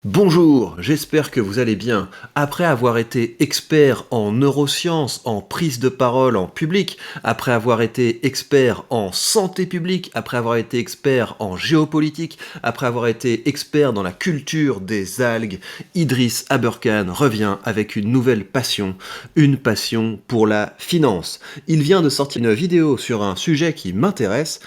Bonjour, j'espère que vous allez bien. Après avoir été expert en neurosciences, en prise de parole en public, après avoir été expert en santé publique, après avoir été expert en géopolitique, après avoir été expert dans la culture des algues, Idriss Aberkan revient avec une nouvelle passion, une passion pour la finance. Il vient de sortir une vidéo sur un sujet qui m'intéresse,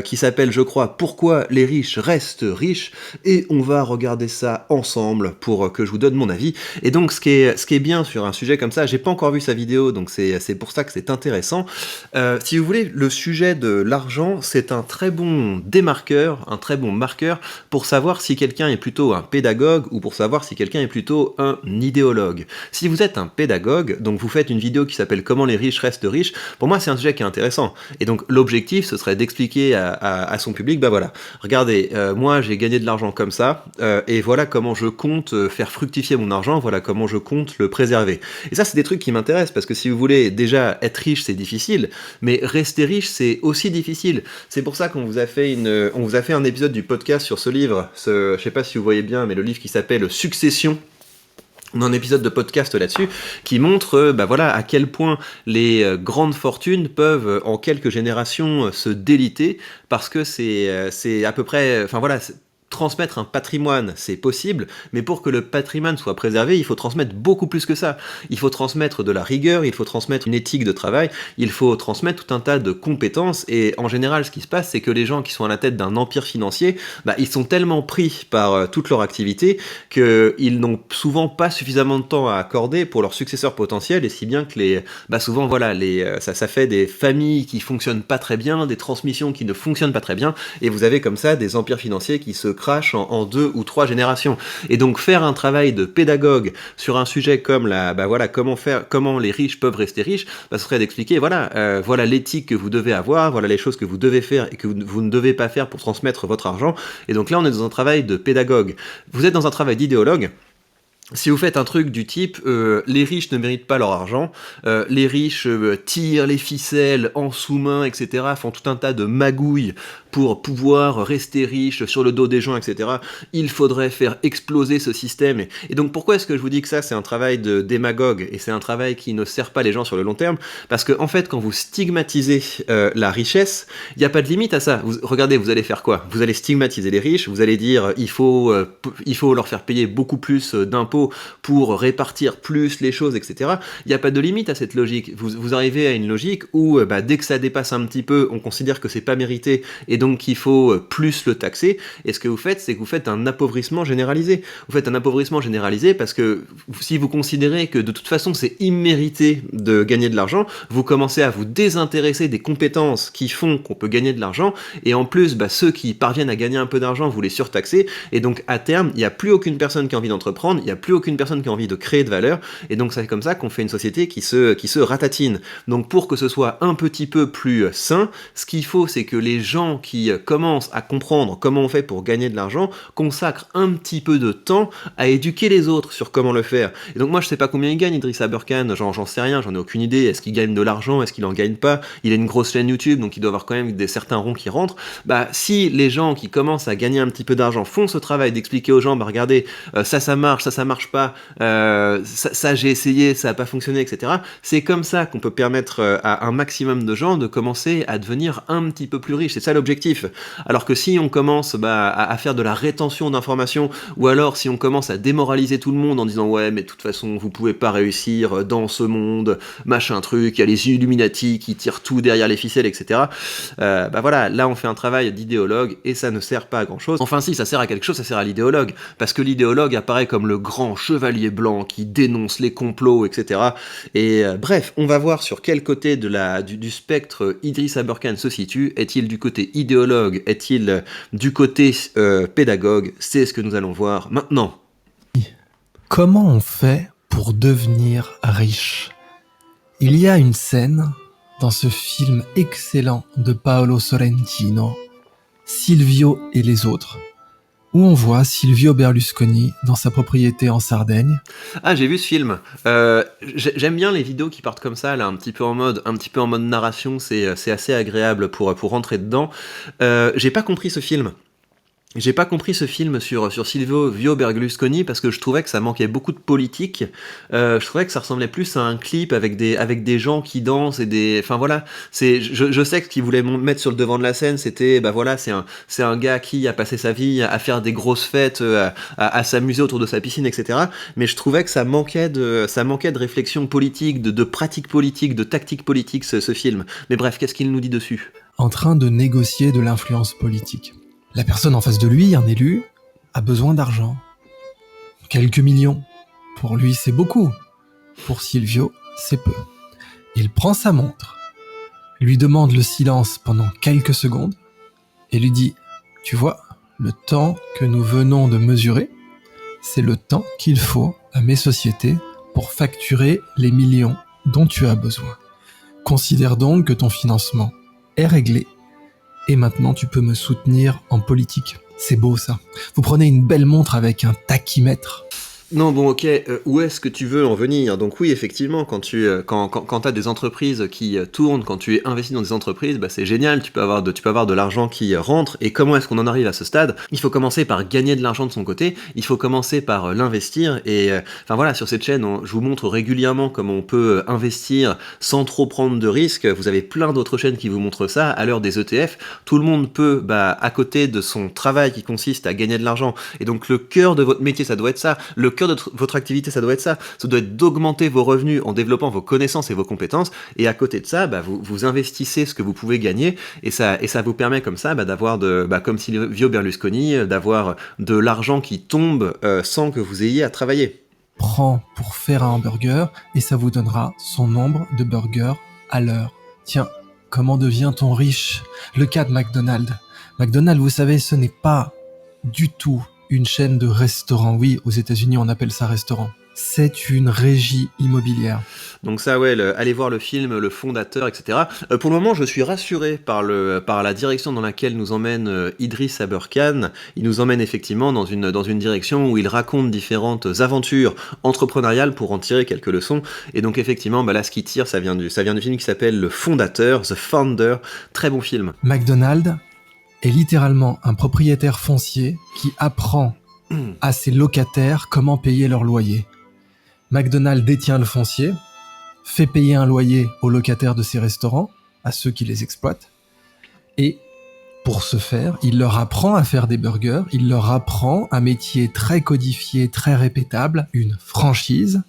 qui s'appelle, je crois, Pourquoi les riches restent riches, et on va regarder ça ensemble pour que je vous donne mon avis. Et donc ce qui est bien sur un sujet comme ça, j'ai pas encore vu sa vidéo, donc c'est pour ça que c'est intéressant. Si vous voulez, le sujet de l'argent, c'est un très bon démarqueur, un très bon marqueur pour savoir si quelqu'un est plutôt un pédagogue ou pour savoir si quelqu'un est plutôt un idéologue. Si vous êtes un pédagogue, donc vous faites une vidéo qui s'appelle Comment les riches restent riches, pour moi c'est un sujet qui est intéressant. Et donc l'objectif, ce serait d'expliquer à son public, bah voilà, regardez, moi j'ai gagné de l'argent comme ça, et voilà comment je compte faire fructifier mon argent, voilà comment je compte le préserver. Et ça, c'est des trucs qui m'intéressent, parce que si vous voulez, déjà, être riche, c'est difficile, mais rester riche, c'est aussi difficile. C'est pour ça qu'on vous a fait on vous a fait un épisode du podcast sur ce livre, je sais pas si vous voyez bien, mais le livre qui s'appelle Succession. On a un épisode de podcast là-dessus qui montre bah voilà, à quel point les grandes fortunes peuvent en quelques générations se déliter, parce que c'est à peu près, enfin voilà, transmettre un patrimoine, c'est possible, mais pour que le patrimoine soit préservé, il faut transmettre beaucoup plus que ça. Il faut transmettre de la rigueur, il faut transmettre une éthique de travail, il faut transmettre tout un tas de compétences, et en général, ce qui se passe, c'est que les gens qui sont à la tête d'un empire financier, bah, ils sont tellement pris par toute leur activité qu'ils n'ont souvent pas suffisamment de temps à accorder pour leurs successeurs potentiels, et si bien que souvent, voilà, ça fait des familles qui fonctionnent pas très bien, des transmissions qui ne fonctionnent pas très bien, et vous avez comme ça des empires financiers qui se crash en 2 ou 3 générations. Et donc faire un travail de pédagogue sur un sujet comme comment les riches peuvent rester riches, ce serait d'expliquer voilà l'éthique que vous devez avoir, voilà les choses que vous devez faire et que vous ne devez pas faire pour transmettre votre argent. Et donc là on est dans un travail de pédagogue. Vous êtes dans un travail d'idéologue. Si vous faites un truc du type les riches ne méritent pas leur argent, les riches tirent les ficelles en sous-main, etc., font tout un tas de magouilles pour pouvoir rester riches sur le dos des gens, etc., il faudrait faire exploser ce système. Et donc pourquoi est-ce que je vous dis que ça c'est un travail de démagogue et c'est un travail qui ne sert pas les gens sur le long terme? Parce que en fait quand vous stigmatisez la richesse, il n'y a pas de limite à ça. Regardez, vous allez faire quoi? Vous allez stigmatiser les riches, vous allez dire il faut leur faire payer beaucoup plus d'impôts pour répartir plus les choses, etc. Il n'y a pas de limite à cette logique. Vous arrivez à une logique où dès que ça dépasse un petit peu, on considère que c'est pas mérité et donc qu'il faut plus le taxer. Et ce que vous faites, c'est que vous faites un appauvrissement généralisé. Vous faites un appauvrissement généralisé parce que si vous considérez que de toute façon c'est immérité de gagner de l'argent, vous commencez à vous désintéresser des compétences qui font qu'on peut gagner de l'argent, et en plus ceux qui parviennent à gagner un peu d'argent, vous les surtaxez, et donc à terme, il n'y a plus aucune personne qui a envie d'entreprendre, il n'y a plus aucune personne qui a envie de créer de valeur, et donc c'est comme ça qu'on fait une société qui se ratatine. Donc pour que ce soit un petit peu plus sain, ce qu'il faut, c'est que les gens qui commencent à comprendre comment on fait pour gagner de l'argent consacrent un petit peu de temps à éduquer les autres sur comment le faire. Et donc moi je sais pas combien il gagne Idriss Aberkan, j'en sais rien, j'en ai aucune idée, est-ce qu'il gagne de l'argent, est-ce qu'il en gagne pas, il a une grosse chaîne YouTube donc il doit avoir quand même certains ronds qui rentrent. Si les gens qui commencent à gagner un petit peu d'argent font ce travail d'expliquer aux gens, regardez, ça marche, ça marche pas, ça j'ai essayé, ça a pas fonctionné, etc. C'est comme ça qu'on peut permettre à un maximum de gens de commencer à devenir un petit peu plus riches, c'est ça l'objectif. Alors que si on commence à faire de la rétention d'informations, ou alors si on commence à démoraliser tout le monde en disant ouais mais de toute façon vous pouvez pas réussir dans ce monde, machin truc, il y a les Illuminati qui tirent tout derrière les ficelles, etc. Voilà, là on fait un travail d'idéologue et ça ne sert pas à grand chose. Enfin si, ça sert à quelque chose, ça sert à l'idéologue, parce que l'idéologue apparaît comme le grand chevalier blanc qui dénonce les complots, etc. Et bref, on va voir sur quel côté du spectre Idriss Aberkan se situe. Est-il du côté idéologue? Est-il du côté pédagogue? C'est ce que nous allons voir maintenant. Comment on fait pour devenir riche? Il y a une scène dans ce film excellent de Paolo Sorrentino, Silvio et les autres, où on voit Silvio Berlusconi dans sa propriété en Sardaigne. Ah, j'ai vu ce film. J'aime bien les vidéos qui partent comme ça, là, un petit peu en mode narration. C'est assez agréable pour rentrer dedans. J'ai pas compris ce film. J'ai pas compris ce film sur Silvio Berlusconi parce que je trouvais que ça manquait beaucoup de politique. Je trouvais que ça ressemblait plus à un clip avec des gens qui dansent et des, enfin voilà. Je sais que ce qu'il voulait mettre sur le devant de la scène, c'était, bah voilà, c'est un gars qui a passé sa vie à faire des grosses fêtes, à s'amuser autour de sa piscine, etc. Mais je trouvais que ça manquait de réflexion politique, de pratique politique, de tactique politique, ce film. Mais bref, qu'est-ce qu'il nous dit dessus? En train de négocier de l'influence politique. La personne en face de lui, un élu, a besoin d'argent. Quelques millions. Pour lui, c'est beaucoup. Pour Silvio, c'est peu. Il prend sa montre, lui demande le silence pendant quelques secondes et lui dit « Tu vois, le temps que nous venons de mesurer, c'est le temps qu'il faut à mes sociétés pour facturer les millions dont tu as besoin. Considère donc que ton financement est réglé et maintenant tu peux me soutenir en politique. » C'est beau ça. Vous prenez une belle montre avec un tachymètre. Non, bon, ok, où est-ce que tu veux en venir? Donc oui, effectivement, quand t'as des entreprises qui tournent, quand tu es investi dans des entreprises, bah c'est génial, tu peux avoir de l'argent qui rentre, et comment est-ce qu'on en arrive à ce stade? Il faut commencer par gagner de l'argent de son côté, il faut commencer par l'investir, et enfin voilà, sur cette chaîne, je vous montre régulièrement comment on peut investir sans trop prendre de risques. Vous avez plein d'autres chaînes qui vous montrent ça, à l'heure des ETF, tout le monde peut, bah, à côté de son travail qui consiste à gagner de l'argent, et donc le cœur de votre métier, ça doit être ça, le cœur de votre activité, ça doit être d'augmenter vos revenus en développant vos connaissances et vos compétences, et à côté de ça, bah, vous investissez ce que vous pouvez gagner, et ça vous permet comme ça, bah, d'avoir comme Silvio Berlusconi, d'avoir de l'argent qui tombe sans que vous ayez à travailler. Prends pour faire un hamburger et ça vous donnera son nombre de burgers à l'heure. Tiens, comment devient-on riche? Le cas de McDonald's. McDonald's, vous savez, ce n'est pas du tout une chaîne de restaurants. Oui, aux États-Unis, on appelle ça restaurant. C'est une régie immobilière. Donc ça, ouais, allez voir le film, le fondateur, etc. Pour le moment, je suis rassuré par la direction dans laquelle nous emmène Idriss Aberkan. Il nous emmène effectivement dans une direction où il raconte différentes aventures entrepreneuriales pour en tirer quelques leçons. Et donc effectivement, bah là, ce qui tire, ça vient du film qui s'appelle Le Fondateur, The Founder. Très bon film. McDonald's est littéralement un propriétaire foncier qui apprend à ses locataires comment payer leur loyer. McDonald's détient le foncier, fait payer un loyer aux locataires de ses restaurants, à ceux qui les exploitent, et pour ce faire, il leur apprend à faire des burgers, il leur apprend un métier très codifié, très répétable, une franchise,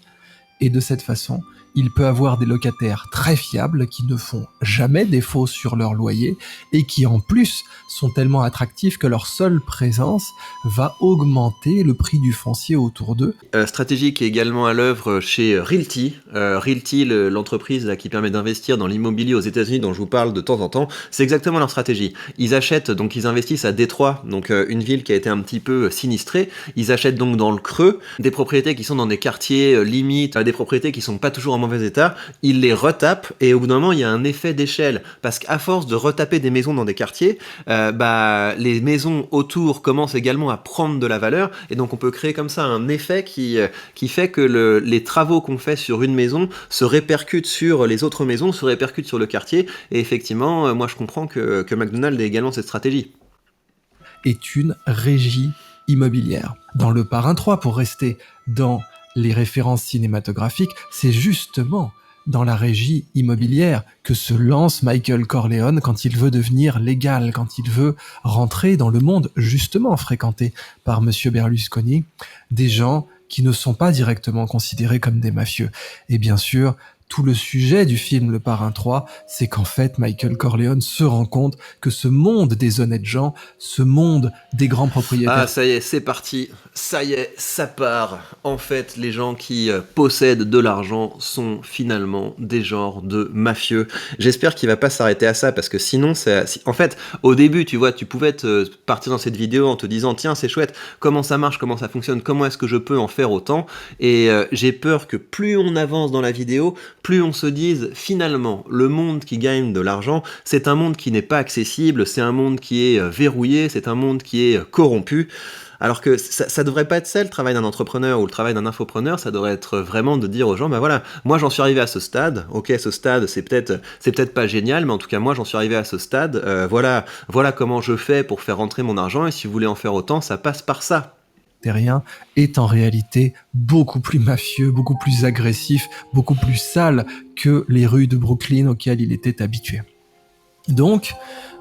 et de cette façon, il peut avoir des locataires très fiables qui ne font jamais défaut sur leur loyer et qui en plus sont tellement attractifs que leur seule présence va augmenter le prix du foncier autour d'eux. Stratégie qui est également à l'œuvre chez Realty. Realty, l'entreprise là, qui permet d'investir dans l'immobilier aux États-Unis dont je vous parle de temps en temps, c'est exactement leur stratégie. Ils achètent, donc ils investissent à Détroit, donc une ville qui a été un petit peu sinistrée. Ils achètent donc dans le creux des propriétés qui sont dans des quartiers limites, des propriétés qui sont pas toujours en mauvais état, ils les retapent et au bout d'un moment il y a un effet d'échelle parce qu'à force de retaper des maisons dans des quartiers, les maisons autour commencent également à prendre de la valeur et donc on peut créer comme ça un effet qui fait que les travaux qu'on fait sur une maison se répercutent sur les autres maisons, se répercutent sur le quartier et effectivement moi je comprends que McDonald's ait également cette stratégie. Est une régie immobilière. Dans Le Parrain 3, pour rester dans les références cinématographiques, c'est justement dans la régie immobilière que se lance Michael Corleone quand il veut devenir légal, quand il veut rentrer dans le monde justement fréquenté par Monsieur Berlusconi, des gens qui ne sont pas directement considérés comme des mafieux. Et bien sûr, tout le sujet du film Le Parrain 3, c'est qu'en fait, Michael Corleone se rend compte que ce monde des honnêtes gens, ce monde des grands propriétaires... Ah, ça y est, c'est parti. Ça y est, ça part. En fait, les gens qui possèdent de l'argent sont finalement des genres de mafieux. J'espère qu'il va pas s'arrêter à ça, parce que sinon, en fait, au début, tu vois, tu pouvais partir dans cette vidéo en te disant, tiens, c'est chouette, comment ça marche, comment ça fonctionne, comment est-ce que je peux en faire autant? Et j'ai peur que plus on avance dans la vidéo, plus on se dise, finalement, le monde qui gagne de l'argent, c'est un monde qui n'est pas accessible, c'est un monde qui est verrouillé, c'est un monde qui est corrompu. Alors que ça devrait pas être ça le travail d'un entrepreneur ou le travail d'un infopreneur, ça devrait être vraiment de dire aux gens, bah voilà, moi j'en suis arrivé à ce stade, ok, ce stade c'est peut-être pas génial, mais en tout cas moi j'en suis arrivé à ce stade, voilà comment je fais pour faire rentrer mon argent, et si vous voulez en faire autant, ça passe par ça. Terrien est en réalité beaucoup plus mafieux, beaucoup plus agressif, beaucoup plus sale que les rues de Brooklyn auxquelles il était habitué. Donc,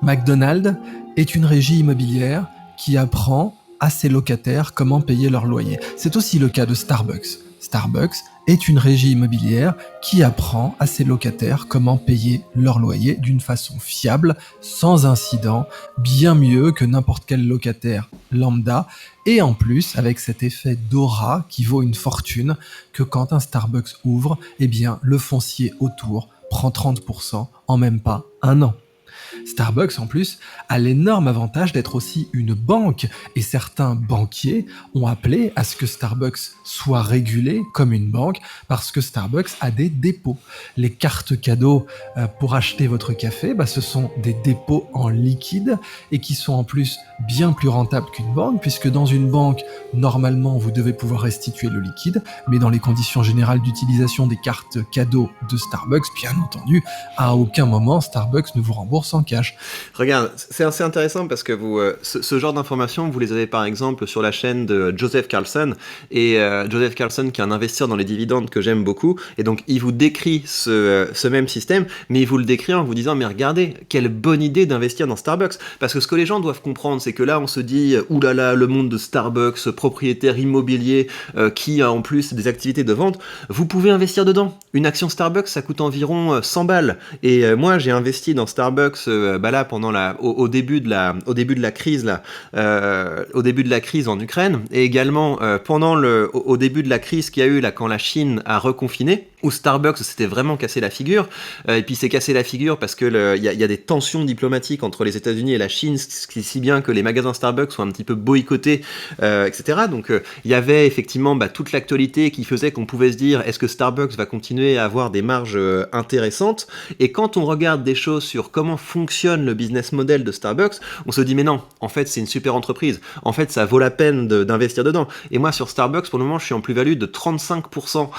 McDonald's est une régie immobilière qui apprend à ses locataires comment payer leur loyer. C'est aussi le cas de Starbucks. Starbucks est une régie immobilière qui apprend à ses locataires comment payer leur loyer d'une façon fiable, sans incident, bien mieux que n'importe quel locataire lambda, et en plus avec cet effet d'aura qui vaut une fortune, que quand un Starbucks ouvre, eh bien le foncier autour prend 30% en même pas un an. Starbucks, en plus, a l'énorme avantage d'être aussi une banque, et certains banquiers ont appelé à ce que Starbucks soit régulé comme une banque, parce que Starbucks a des dépôts. Les cartes cadeaux pour acheter votre café, ce sont des dépôts en liquide, et qui sont en plus bien plus rentables qu'une banque, puisque dans une banque, normalement, vous devez pouvoir restituer le liquide, mais dans les conditions générales d'utilisation des cartes cadeaux de Starbucks, bien entendu, à aucun moment Starbucks ne vous rembourse en cash. Regarde, c'est assez intéressant parce que ce genre d'informations, vous les avez par exemple sur la chaîne de Joseph Carlson, et Joseph Carlson qui est un investisseur dans les dividendes que j'aime beaucoup, et donc il vous décrit ce même système, mais il vous le décrit en vous disant, mais regardez, quelle bonne idée d'investir dans Starbucks, parce que ce que les gens doivent comprendre, c'est que là on se dit, oulala, le monde de Starbucks, propriétaire immobilier, qui a en plus des activités de vente, vous pouvez investir dedans. Une action Starbucks, ça coûte environ 100 balles, et moi j'ai investi dans Starbucks là pendant au début de la crise là, au début de la crise en Ukraine, et également au début de la crise qu'il y a eu là quand la Chine a reconfiné, où Starbucks s'était vraiment cassé la figure, et puis c'est cassé la figure parce que il y a des tensions diplomatiques entre les États-Unis et la Chine, ce qui est si bien que les magasins Starbucks sont un petit peu boycottés, etc. Donc il y avait effectivement toute l'actualité qui faisait qu'on pouvait se dire, est-ce que Starbucks va continuer à avoir des marges intéressantes? Et quand on regarde des choses sur comment fonctionne le business model de Starbucks, on se dit mais non, en fait c'est une super entreprise, en fait ça vaut la peine d'investir dedans. Et moi sur Starbucks pour le moment je suis en plus-value de 35%,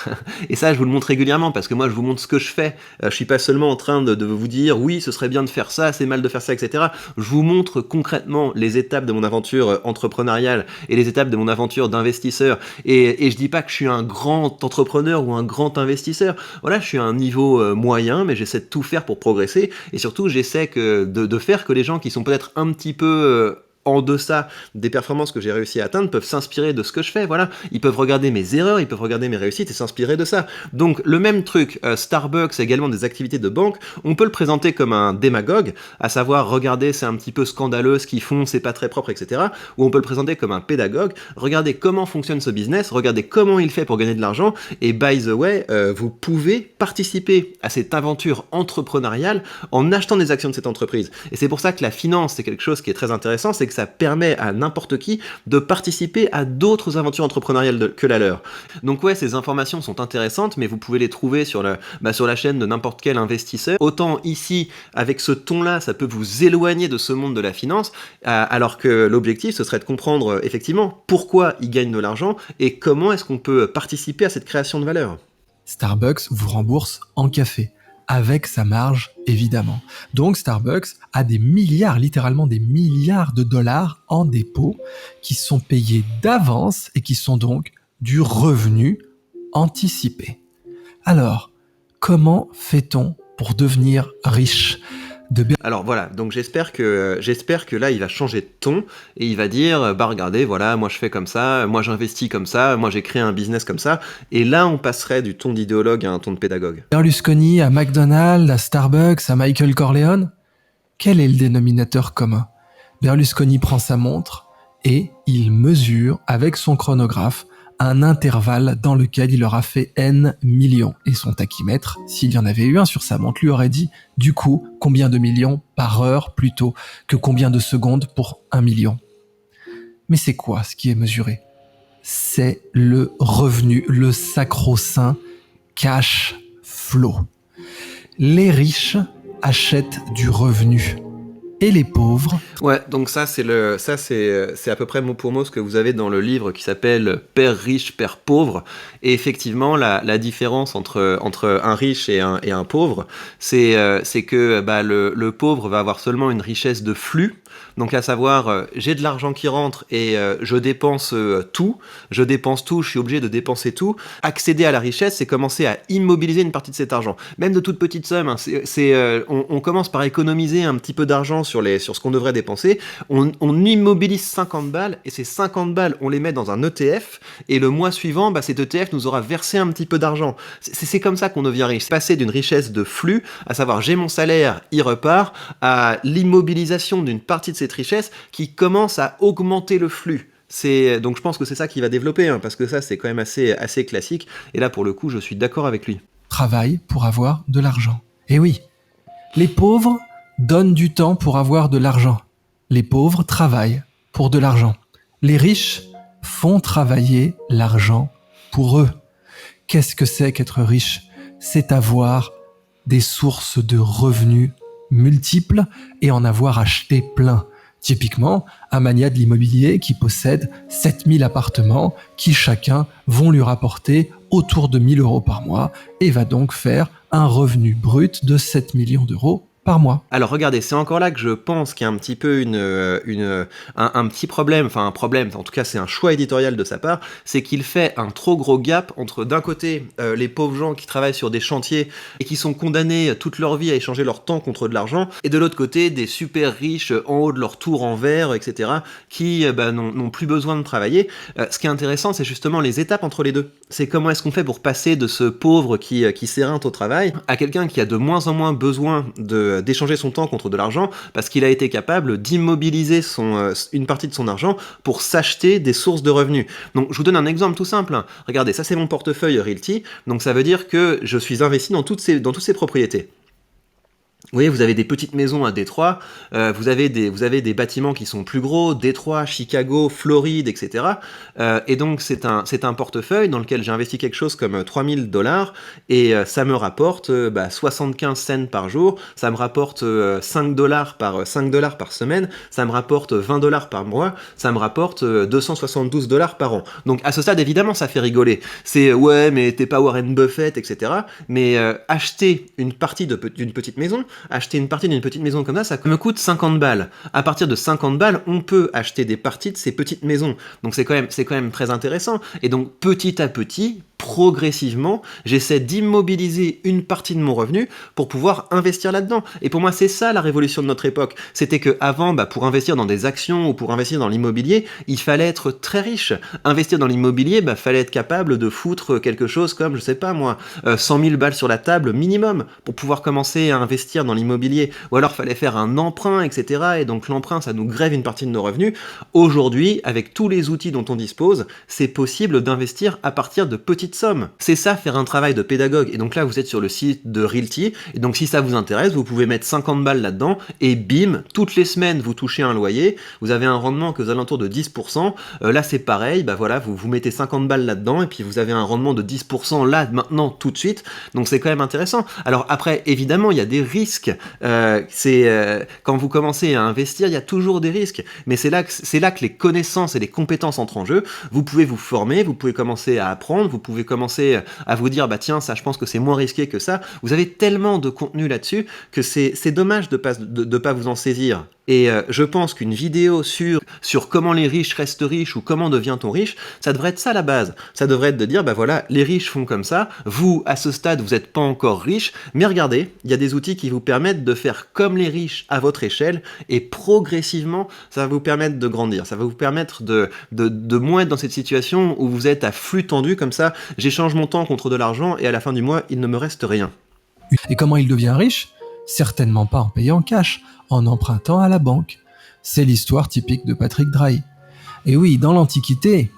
et ça je vous le montre régulièrement parce que moi je vous montre ce que je fais, je suis pas seulement en train de vous dire oui ce serait bien de faire ça, c'est mal de faire ça, etc. Je vous montre concrètement les étapes de mon aventure entrepreneuriale et les étapes de mon aventure d'investisseur, et je dis pas que je suis un grand entrepreneur ou un grand investisseur, voilà, je suis à un niveau moyen, mais j'essaie de tout faire pour progresser, et surtout j'essaie de faire que les gens qui sont peut-être un petit peu en deçà des performances que j'ai réussi à atteindre peuvent s'inspirer de ce que je fais, voilà. Ils peuvent regarder mes erreurs, ils peuvent regarder mes réussites et s'inspirer de ça. Donc le même truc, Starbucks, également des activités de banque, on peut le présenter comme un démagogue, à savoir, regardez, c'est un petit peu scandaleux ce qu'ils font, c'est pas très propre, etc. Ou on peut le présenter comme un pédagogue, regardez comment fonctionne ce business, regardez comment il fait pour gagner de l'argent, et by the way, vous pouvez participer à cette aventure entrepreneuriale en achetant des actions de cette entreprise. Et c'est pour ça que la finance, c'est quelque chose qui est très intéressant, c'est que ça permet à n'importe qui de participer à d'autres aventures entrepreneuriales que la leur. Donc ouais, ces informations sont intéressantes, mais vous pouvez les trouver sur la chaîne de n'importe quel investisseur. Autant ici, avec ce ton-là, ça peut vous éloigner de ce monde de la finance, alors que l'objectif, ce serait de comprendre effectivement pourquoi ils gagnent de l'argent et comment est-ce qu'on peut participer à cette création de valeur. Starbucks vous rembourse en café, avec sa marge, évidemment. Donc Starbucks a des milliards, littéralement des milliards de dollars en dépôt qui sont payés d'avance et qui sont donc du revenu anticipé. Alors, comment fait-on pour devenir riche ? Alors voilà, donc j'espère que là il va changer de ton et il va dire regardez, voilà, moi je fais comme ça, moi j'investis comme ça, moi j'ai créé un business comme ça, et là on passerait du ton d'idéologue à un ton de pédagogue. Berlusconi à McDonald's, à Starbucks, à Michael Corleone, quel est le dénominateur commun ? Berlusconi prend sa montre et il mesure avec son chronographe un intervalle dans lequel il aura fait N millions. Et son tachymètre, s'il y en avait eu un sur sa montre, lui aurait dit, du coup, combien de millions par heure plutôt que combien de secondes pour 1 million. Mais c'est quoi ce qui est mesuré ? C'est le revenu, le sacro-saint cash flow. Les riches achètent du revenu et les pauvres Ouais, donc c'est à peu près mot pour mot ce que vous avez dans le livre qui s'appelle Père riche, Père pauvre. Et effectivement, la différence entre un riche et un pauvre, c'est que bah, le pauvre va avoir seulement une richesse de flux. Donc à savoir, j'ai de l'argent qui rentre et je dépense tout, je suis obligé de dépenser tout. Accéder à la richesse, c'est commencer à immobiliser une partie de cet argent, même de toute petite somme. Hein, on commence par économiser un petit peu d'argent sur ce qu'on devrait dépenser. On immobilise 50 balles et ces 50 balles, on les met dans un ETF et le mois suivant, bah, cet ETF nous aura versé un petit peu d'argent. C'est comme ça qu'on devient riche. C'est passer d'une richesse de flux, à savoir j'ai mon salaire, il repart, à l'immobilisation d'une partie de cette richesse qui commence à augmenter le flux. Donc je pense que c'est ça qui va développer, hein, parce que ça c'est quand même assez classique, et là pour le coup je suis d'accord avec lui. Travaille pour avoir de l'argent. Et oui, les pauvres donnent du temps pour avoir de l'argent. Les pauvres travaillent pour de l'argent. Les riches font travailler l'argent pour eux. Qu'est-ce que c'est qu'être riche ? C'est avoir des sources de revenus multiples et en avoir acheté plein. Typiquement, un magnat de l'immobilier qui possède 7000 appartements qui chacun vont lui rapporter autour de 1000 euros par mois et va donc faire un revenu brut de 7 millions d'euros par mois. Alors regardez, c'est encore là que je pense qu'il y a un petit peu un petit problème, enfin un problème, en tout cas c'est un choix éditorial de sa part, c'est qu'il fait un trop gros gap entre d'un côté les pauvres gens qui travaillent sur des chantiers et qui sont condamnés toute leur vie à échanger leur temps contre de l'argent, et de l'autre côté des super riches en haut de leur tour en verre, etc., qui n'ont plus besoin de travailler. Ce qui est intéressant, c'est justement les étapes entre les deux. C'est comment est-ce qu'on fait pour passer de ce pauvre qui s'éreinte au travail à quelqu'un qui a de moins en moins besoin d'échanger son temps contre de l'argent parce qu'il a été capable d'immobiliser une partie de son argent pour s'acheter des sources de revenus. Donc je vous donne un exemple tout simple. Hein. Regardez, ça c'est mon portefeuille Realty, donc ça veut dire que je suis investi dans toutes ces propriétés. Vous voyez, vous avez des petites maisons à Détroit, vous avez des bâtiments qui sont plus gros, Détroit, Chicago, Floride, etc. Et donc c'est un portefeuille dans lequel j'ai investi quelque chose comme $3000 et ça me rapporte 75 cents par jour, ça me rapporte $5 par semaine, ça me rapporte $20 par mois, ça me rapporte $272 par an. Donc à ce stade, évidemment, ça fait rigoler. C'est ouais, mais t'es pas Warren Buffett, etc. Mais acheter une partie d'une petite maison, acheter une partie d'une petite maison comme ça me coûte 50 balles. À partir de 50 balles, on peut acheter des parties de ces petites maisons. Donc c'est quand même très intéressant. Et donc petit à petit, progressivement, j'essaie d'immobiliser une partie de mon revenu pour pouvoir investir là-dedans. Et pour moi, c'est ça la révolution de notre époque. C'était que avant, pour investir dans des actions ou pour investir dans l'immobilier, il fallait être très riche. Investir dans l'immobilier, fallait être capable de foutre quelque chose comme, je sais pas moi, 100 000 balles sur la table minimum pour pouvoir commencer à investir dans l'immobilier. Ou alors, fallait faire un emprunt, etc. Et donc, l'emprunt, ça nous grève une partie de nos revenus. Aujourd'hui, avec tous les outils dont on dispose, c'est possible d'investir à partir de petites sommes. C'est ça, faire un travail de pédagogue. Et donc là, vous êtes sur le site de Realty. Et donc, si ça vous intéresse, vous pouvez mettre 50 balles là-dedans. Et bim, toutes les semaines, vous touchez un loyer. Vous avez un rendement que aux alentours de 10%. Là, c'est pareil. Vous mettez 50 balles là-dedans. Et puis, vous avez un rendement de 10% là, maintenant, tout de suite. Donc, c'est quand même intéressant. Alors, après, évidemment, il y a des risques. Quand vous commencez à investir, il y a toujours des risques. Mais c'est là que les connaissances et les compétences entrent en jeu. Vous pouvez vous former. Vous pouvez commencer à apprendre. Vous pouvez commencer à vous dire, tiens, ça, je pense que c'est moins risqué que ça. Vous avez tellement de contenu là-dessus que c'est dommage de pas vous en saisir. Et je pense qu'une vidéo sur comment les riches restent riches ou comment devient-on riche, ça devrait être ça la base. Ça devrait être de dire, voilà, les riches font comme ça. Vous, à ce stade, vous n'êtes pas encore riche, mais regardez, il y a des outils qui vous permettent de faire comme les riches à votre échelle et progressivement, ça va vous permettre de grandir. Ça va vous permettre de moins être dans cette situation où vous êtes à flux tendu comme ça. J'échange mon temps contre de l'argent et à la fin du mois, il ne me reste rien. Et comment il devient riche ? Certainement pas en payant cash, en empruntant à la banque. C'est l'histoire typique de Patrick Drahi. Et oui, dans l'Antiquité,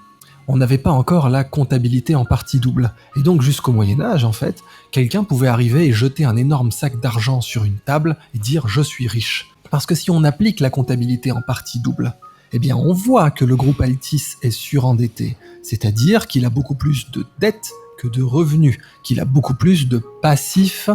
on n'avait pas encore la comptabilité en partie double. Et donc jusqu'au Moyen-Âge, en fait, quelqu'un pouvait arriver et jeter un énorme sac d'argent sur une table et dire « je suis riche ». Parce que si on applique la comptabilité en partie double, eh bien on voit que le groupe Altis est surendetté, c'est-à-dire qu'il a beaucoup plus de dettes que de revenus, qu'il a beaucoup plus de passifs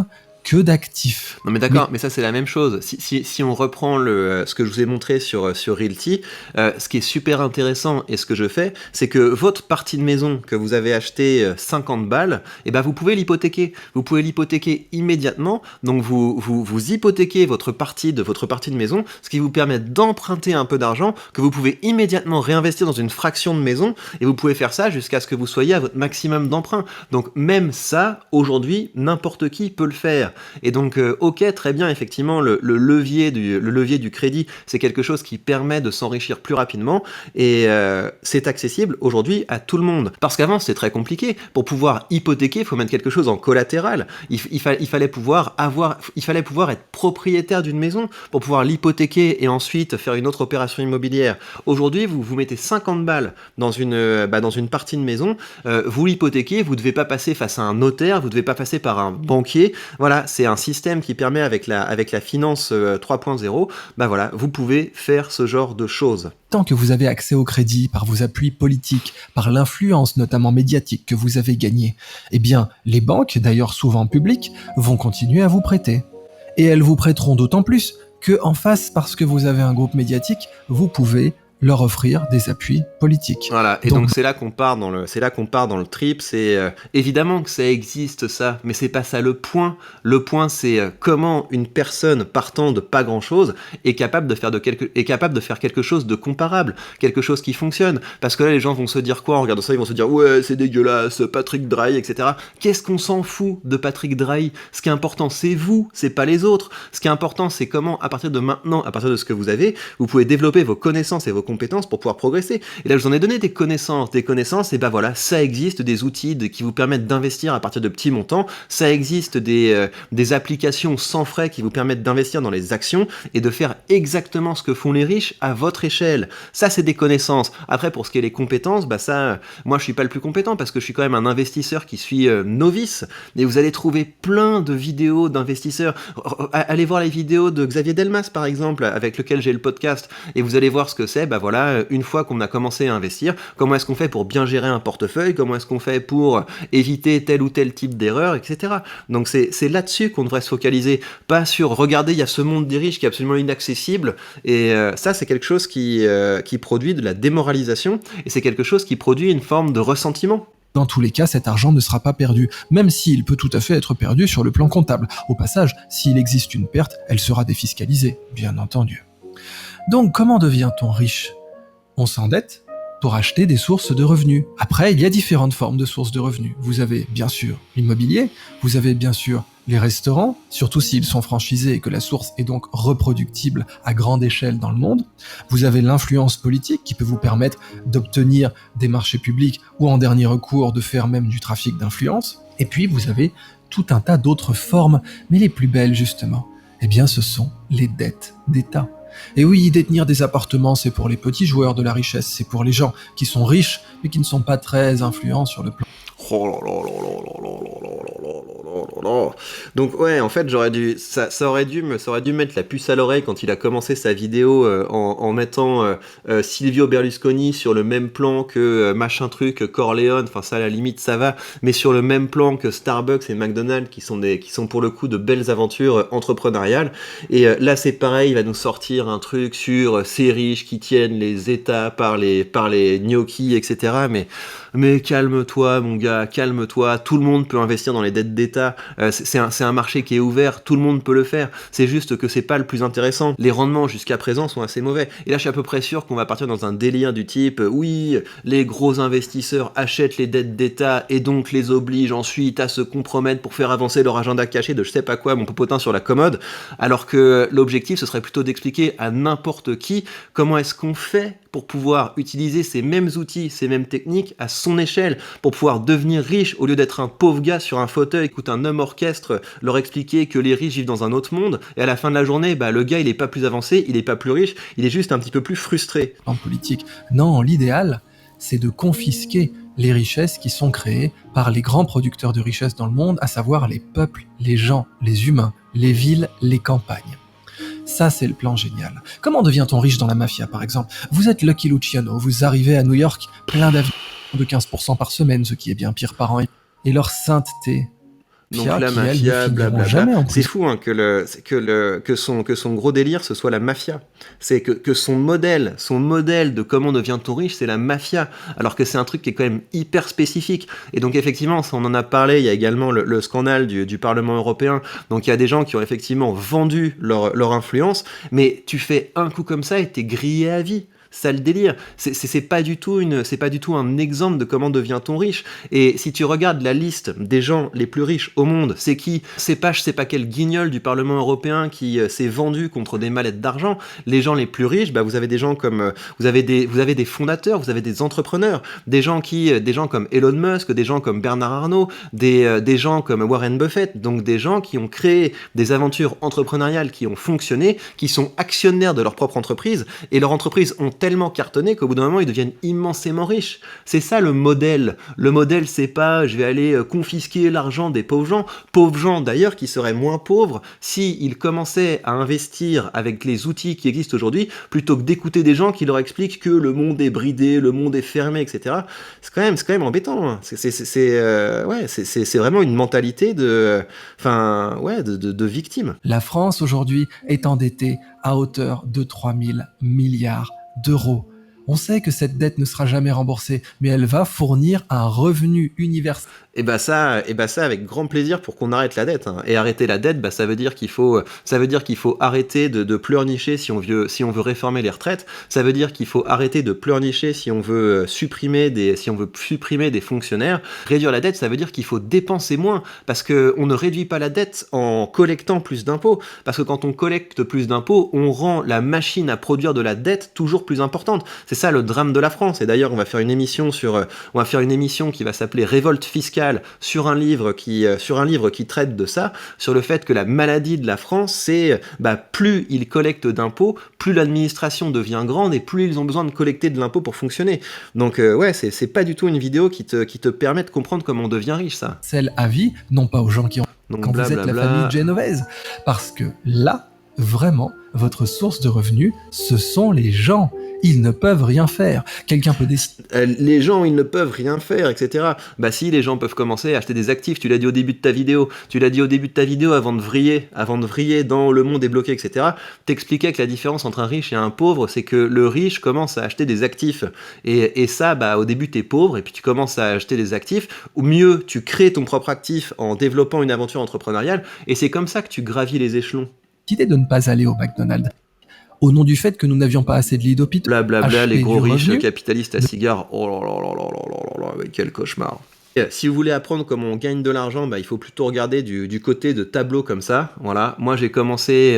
que d'actifs. Non mais d'accord, mais ça c'est la même chose. Si on reprend ce que je vous ai montré sur Realty, ce qui est super intéressant et ce que je fais, c'est que votre partie de maison que vous avez acheté 50 balles, eh ben vous pouvez l'hypothéquer. Vous pouvez l'hypothéquer immédiatement. Donc vous hypothéquez votre partie de maison, ce qui vous permet d'emprunter un peu d'argent que vous pouvez immédiatement réinvestir dans une fraction de maison, et vous pouvez faire ça jusqu'à ce que vous soyez à votre maximum d'emprunt. Donc même ça, aujourd'hui, n'importe qui peut le faire. Et donc, ok, très bien, effectivement, le levier du crédit, c'est quelque chose qui permet de s'enrichir plus rapidement, et c'est accessible aujourd'hui à tout le monde. Parce qu'avant, c'était très compliqué. Pour pouvoir hypothéquer, il faut mettre quelque chose en collatéral. Il fallait pouvoir être propriétaire d'une maison pour pouvoir l'hypothéquer et ensuite faire une autre opération immobilière. Aujourd'hui, vous mettez 50 balles dans une partie de maison, vous l'hypothéquez, vous ne devez pas passer face à un notaire, vous ne devez pas passer par un banquier. Voilà, c'est un système qui permet avec la finance 3.0, voilà, vous pouvez faire ce genre de choses. Tant que vous avez accès au crédit par vos appuis politiques, par l'influence notamment médiatique que vous avez gagnée, eh bien, les banques, d'ailleurs souvent publiques, vont continuer à vous prêter. Et elles vous prêteront d'autant plus que, en face, parce que vous avez un groupe médiatique, vous pouvez leur offrir des appuis politiques. Voilà, et donc c'est là qu'on part dans le trip, c'est évidemment que ça existe ça, mais c'est pas ça le point. Le point c'est comment une personne partant de pas grand-chose est capable de faire quelque chose de comparable, quelque chose qui fonctionne. Parce que là les gens vont se dire quoi en regardant ça, ils vont se dire ouais, c'est dégueulasse, Patrick Drahi, etc. Qu'est-ce qu'on s'en fout de Patrick Drahi? Ce qui est important c'est vous, c'est pas les autres. Ce qui est important c'est comment à partir de maintenant, à partir de ce que vous avez, vous pouvez développer vos connaissances et vos compétences pour pouvoir progresser. Et là, je vous en ai donné des connaissances, et voilà, ça existe des outils qui vous permettent d'investir à partir de petits montants, ça existe des applications sans frais qui vous permettent d'investir dans les actions et de faire exactement ce que font les riches à votre échelle. Ça, c'est des connaissances. Après, pour ce qui est des compétences, ça, moi, je suis pas le plus compétent parce que je suis quand même un investisseur qui suis novice, et vous allez trouver plein de vidéos d'investisseurs. Allez voir les vidéos de Xavier Delmas, par exemple, avec lequel j'ai le podcast, et vous allez voir ce que c'est. Voilà, une fois qu'on a commencé à investir, comment est-ce qu'on fait pour bien gérer un portefeuille, comment est-ce qu'on fait pour éviter tel ou tel type d'erreur, etc. Donc c'est là-dessus qu'on devrait se focaliser, pas sur regardez, il y a ce monde des riches qui est absolument inaccessible, et ça c'est quelque chose qui produit de la démoralisation, et c'est quelque chose qui produit une forme de ressentiment. Dans tous les cas, cet argent ne sera pas perdu, même s'il peut tout à fait être perdu sur le plan comptable. Au passage, s'il existe une perte, elle sera défiscalisée, bien entendu. Donc, comment devient-on riche? On s'endette pour acheter des sources de revenus. Après, il y a différentes formes de sources de revenus. Vous avez bien sûr l'immobilier, vous avez bien sûr les restaurants, surtout s'ils sont franchisés et que la source est donc reproductible à grande échelle dans le monde. Vous avez l'influence politique qui peut vous permettre d'obtenir des marchés publics ou en dernier recours de faire même du trafic d'influence. Et puis vous avez tout un tas d'autres formes, mais les plus belles justement, eh bien ce sont les dettes d'État. Et oui, détenir des appartements, c'est pour les petits joueurs de la richesse, c'est pour les gens qui sont riches, mais qui ne sont pas très influents sur le plan. Donc ouais, en fait, ça aurait dû mettre la puce à l'oreille quand il a commencé sa vidéo en mettant Silvio Berlusconi sur le même plan que machin truc Corleone, enfin ça à la limite ça va, mais sur le même plan que Starbucks et McDonald's qui sont pour le coup de belles aventures entrepreneuriales. Et là c'est pareil, il va nous sortir un truc sur ces riches qui tiennent les États par les gnocchis, etc. Mais calme-toi mon gars, calme-toi, tout le monde peut investir dans les dettes d'État, c'est un marché qui est ouvert, tout le monde peut le faire, c'est juste que c'est pas le plus intéressant, les rendements jusqu'à présent sont assez mauvais, et là je suis à peu près sûr qu'on va partir dans un délire du type, oui, les gros investisseurs achètent les dettes d'État et donc les obligent ensuite à se compromettre pour faire avancer leur agenda caché de je sais pas quoi, mon popotin sur la commode, alors que l'objectif ce serait plutôt d'expliquer à n'importe qui comment est-ce qu'on fait pour pouvoir utiliser ces mêmes outils, ces mêmes techniques à son échelle, pour pouvoir devenir riche au lieu d'être un pauvre gars sur un fauteuil, écoute un homme orchestre leur expliquer que les riches vivent dans un autre monde, et à la fin de la journée, le gars il est pas plus avancé, il est pas plus riche, il est juste un petit peu plus frustré. En politique, non, l'idéal, c'est de confisquer les richesses qui sont créées par les grands producteurs de richesses dans le monde, à savoir les peuples, les gens, les humains, les villes, les campagnes. Ça, c'est le plan génial. Comment devient-on riche dans la mafia, par exemple? Vous êtes Lucky Luciano, vous arrivez à New York, plein d'avions de 15% par semaine, ce qui est bien pire par an, et leur sainteté. Donc la qui, elles, ne mafia, finiront blablabla. jamais en C'est prison. fou hein, que son gros délire ce soit la mafia. C'est que son modèle de comment devient-on riche, c'est la mafia. Alors que c'est un truc qui est quand même hyper spécifique. Et donc effectivement, on en a parlé, il y a également le scandale du Parlement européen. Donc il y a des gens qui ont effectivement vendu leur influence, mais tu fais un coup comme ça et t'es grillé à vie. Ça le délire. C'est pas du tout c'est pas du tout un exemple de comment devient-on riche. Et si tu regardes la liste des gens les plus riches au monde, c'est qui? C'est pas je sais pas quel guignol du Parlement européen qui s'est vendu contre des mallettes d'argent. Les gens les plus riches, bah vous avez des gens comme vous avez des fondateurs, vous avez des entrepreneurs, des gens comme Elon Musk, des gens comme Bernard Arnault, des gens comme Warren Buffett, donc des gens qui ont créé des aventures entrepreneuriales qui ont fonctionné, qui sont actionnaires de leur propre entreprise et leurs entreprises ont tellement cartonné qu'au bout d'un moment, ils deviennent immensément riches. C'est ça le modèle. Le modèle, c'est pas je vais aller confisquer l'argent des pauvres gens d'ailleurs qui seraient moins pauvres s'ils commençaient à investir avec les outils qui existent aujourd'hui plutôt que d'écouter des gens qui leur expliquent que le monde est bridé, le monde est fermé, etc. C'est quand même embêtant. Hein. C'est vraiment une mentalité de victime. La France aujourd'hui est endettée à hauteur de 3000 milliards d'euros. On sait que cette dette ne sera jamais remboursée, mais elle va fournir un revenu universel. Et bah ça avec grand plaisir pour qu'on arrête la dette. Hein. Et arrêter la dette, bah ça veut dire qu'il faut arrêter de pleurnicher si on veut réformer les retraites. Ça veut dire qu'il faut arrêter de pleurnicher si on veut supprimer des fonctionnaires. Réduire la dette, ça veut dire qu'il faut dépenser moins parce que on ne réduit pas la dette en collectant plus d'impôts. Parce que quand on collecte plus d'impôts, on rend la machine à produire de la dette toujours plus importante. C'est ça le drame de la France. Et d'ailleurs, on va faire une émission qui va s'appeler Révolte fiscale sur un livre qui traite de ça, sur le fait que la maladie de la France, c'est plus ils collectent d'impôts, plus l'administration devient grande et plus ils ont besoin de collecter de l'impôt pour fonctionner. Donc c'est pas du tout une vidéo qui te permet de comprendre comment on devient riche, ça. Celle à vie, non pas aux gens qui ont... Donc, quand vous êtes la famille Genovese. Parce que là, vraiment, votre source de revenus, ce sont les gens. Ils ne peuvent rien faire. Quelqu'un peut décider. Les gens, ils ne peuvent rien faire, etc. Bah si, les gens peuvent commencer à acheter des actifs. Tu l'as dit au début de ta vidéo. Avant de vriller dans le monde est bloqué, etc. T'expliquais que la différence entre un riche et un pauvre, c'est que le riche commence à acheter des actifs. Et ça, au début, t'es pauvre et puis tu commences à acheter des actifs. Ou mieux, tu crées ton propre actif en développant une aventure entrepreneuriale. Et c'est comme ça que tu gravis les échelons. L'idée de ne pas aller au McDonald's. Au nom du fait que nous n'avions pas assez de lits d'hôpital. Blablabla, les gros riches capitalistes à cigares. Oh là là là là là là là, quel cauchemar. Si vous voulez apprendre comment on gagne de l'argent, il faut plutôt regarder du côté de tableaux comme ça. Voilà. Moi, j'ai commencé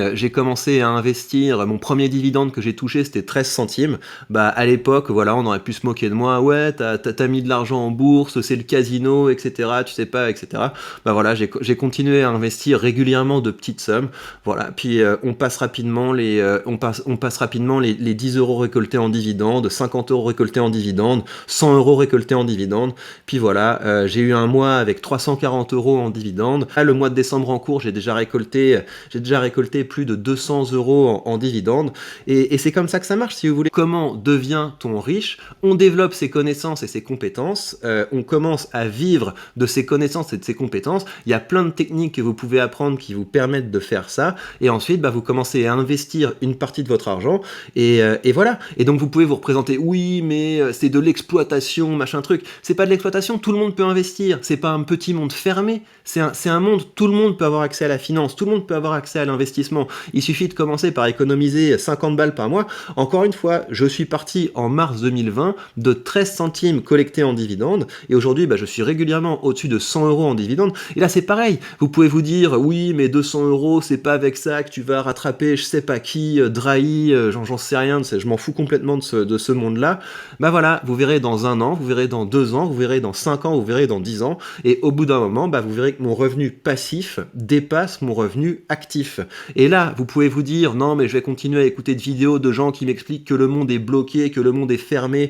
à investir. Mon premier dividende que j'ai touché, c'était 13 centimes. À l'époque, voilà, on aurait pu se moquer de moi. Ouais, t'as mis de l'argent en bourse, c'est le casino, etc. Tu sais pas, etc. Voilà, j'ai continué à investir régulièrement de petites sommes. Voilà. Puis on passe rapidement les 10 euros récoltés en dividendes, 50 euros récoltés en dividendes, 100 euros récoltés en dividendes. Puis voilà. J'ai eu un mois avec 340 euros en dividendes. Là, le mois de décembre en cours, j'ai déjà récolté plus de 200 euros en dividendes. Et c'est comme ça que ça marche, si vous voulez. Comment devient-on riche? On développe ses connaissances et ses compétences. On commence à vivre de ses connaissances et de ses compétences. Il y a plein de techniques que vous pouvez apprendre qui vous permettent de faire ça. Et ensuite, vous commencez à investir une partie de votre argent. Et voilà. Et donc, vous pouvez vous représenter, oui, mais c'est de l'exploitation, machin truc. C'est pas de l'exploitation, tout le monde peut investir, c'est pas un petit monde fermé, c'est un monde, tout le monde peut avoir accès à la finance, tout le monde peut avoir accès à l'investissement. Il suffit de commencer par économiser 50 balles par mois. Encore une fois, je suis parti en mars 2020 de 13 centimes collectés en dividendes et aujourd'hui, je suis régulièrement au-dessus de 100 euros en dividendes. Et là, c'est pareil. Vous pouvez vous dire, oui, mais 200 euros, c'est pas avec ça que tu vas rattraper, je sais pas qui, Drahi, j'en sais rien, je m'en fous complètement de ce monde-là. Voilà, vous verrez dans 1 an, vous verrez dans 2 ans, vous verrez dans 5 ans, vous verrez dans 10 ans, et au bout d'un moment, vous verrez que mon revenu passif dépasse mon revenu actif. Et là, vous pouvez vous dire, non, mais je vais continuer à écouter de vidéos de gens qui m'expliquent que le monde est bloqué, que le monde est fermé,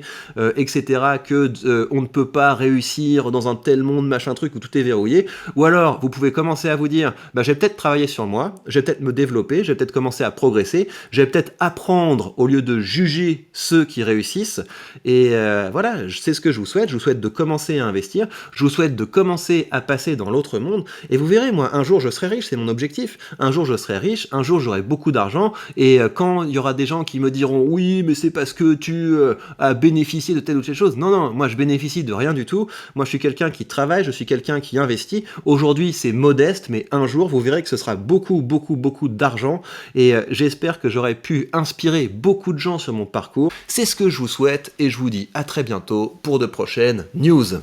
etc., que on ne peut pas réussir dans un tel monde, machin truc, où tout est verrouillé. Ou alors, vous pouvez commencer à vous dire, je vais peut-être travailler sur moi, je vais peut-être me développer, je vais peut-être commencer à progresser, je vais peut-être apprendre au lieu de juger ceux qui réussissent. Et voilà, c'est ce que je vous souhaite de commencer à investir. réussir. Je vous souhaite de commencer à passer dans l'autre monde. Et vous verrez, moi, un jour je serai riche, c'est mon objectif. Un jour je serai riche, un jour j'aurai beaucoup d'argent. Et quand il y aura des gens qui me diront oui, mais c'est parce que tu as bénéficié de telle ou telle chose. Non, non, moi je bénéficie de rien du tout. Moi je suis quelqu'un qui travaille, je suis quelqu'un qui investit. Aujourd'hui c'est modeste, mais un jour vous verrez que ce sera beaucoup, beaucoup, beaucoup d'argent. Et j'espère que j'aurai pu inspirer beaucoup de gens sur mon parcours. C'est ce que je vous souhaite et je vous dis à très bientôt pour de prochaines news.